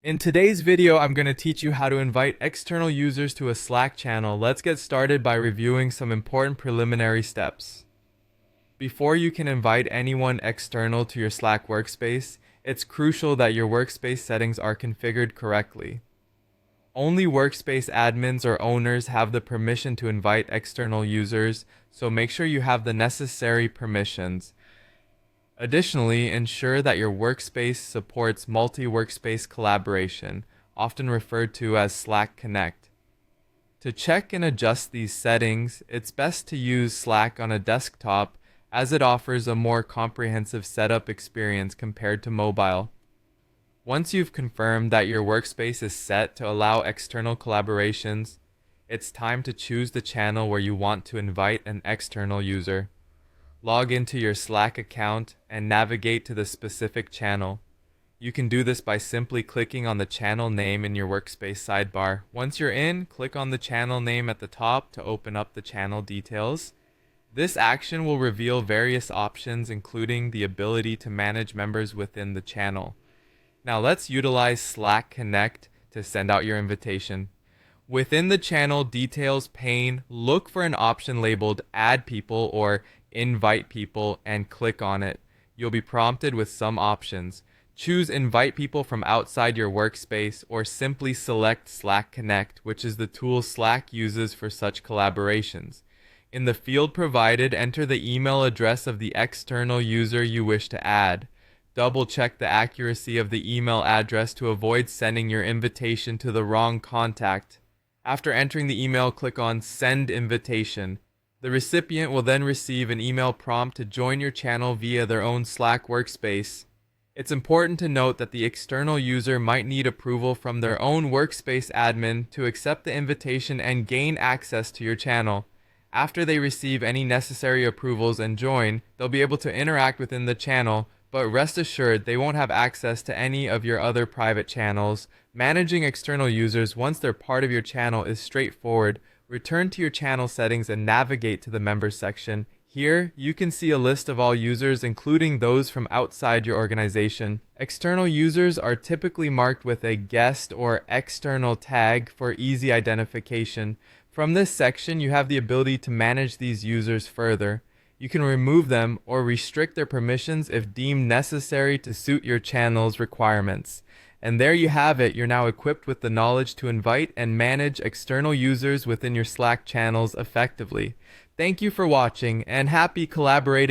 In today's video, I'm going to teach you how to invite external users to a Slack channel. Let's get started by reviewing some important preliminary steps. Before you can invite anyone external to your Slack workspace, it's crucial that your workspace settings are configured correctly. Only workspace admins or owners have the permission to invite external users, so make sure you have the necessary permissions. Additionally, ensure that your workspace supports multi-workspace collaboration, often referred to as Slack Connect. To check and adjust these settings, it's best to use Slack on a desktop as it offers a more comprehensive setup experience compared to mobile. Once you've confirmed that your workspace is set to allow external collaborations, it's time to choose the channel where you want to invite an external user. Log into your Slack account and navigate to the specific channel. You can do this by simply clicking on the channel name in your workspace sidebar. Once you're in, click on the channel name at the top to open up the channel details. This action will reveal various options, including the ability to manage members within the channel. Now let's utilize Slack Connect to send out your invitation. Within the channel details pane, look for an option labeled Add People or Invite People and click on it. You'll be prompted with some options. Choose Invite People from outside your workspace or simply select Slack Connect, which is the tool Slack uses for such collaborations. In the field provided, enter the email address of the external user you wish to add. Double check the accuracy of the email address to avoid sending your invitation to the wrong contact. After entering the email, click on Send Invitation. The recipient will then receive an email prompt to join your channel via their own Slack workspace. It's important to note that the external user might need approval from their own workspace admin to accept the invitation and gain access to your channel. After they receive any necessary approvals and join, they'll be able to interact within the channel, but rest assured they won't have access to any of your other private channels. Managing external users once they're part of your channel is straightforward. Return to your channel settings and navigate to the members section. Here, you can see a list of all users, including those from outside your organization. External users are typically marked with a guest or external tag for easy identification. From this section, you have the ability to manage these users further. You can remove them or restrict their permissions if deemed necessary to suit your channel's requirements. And there you have it. You're now equipped with the knowledge to invite and manage external users within your Slack channels effectively. Thank you for watching and happy collaborating.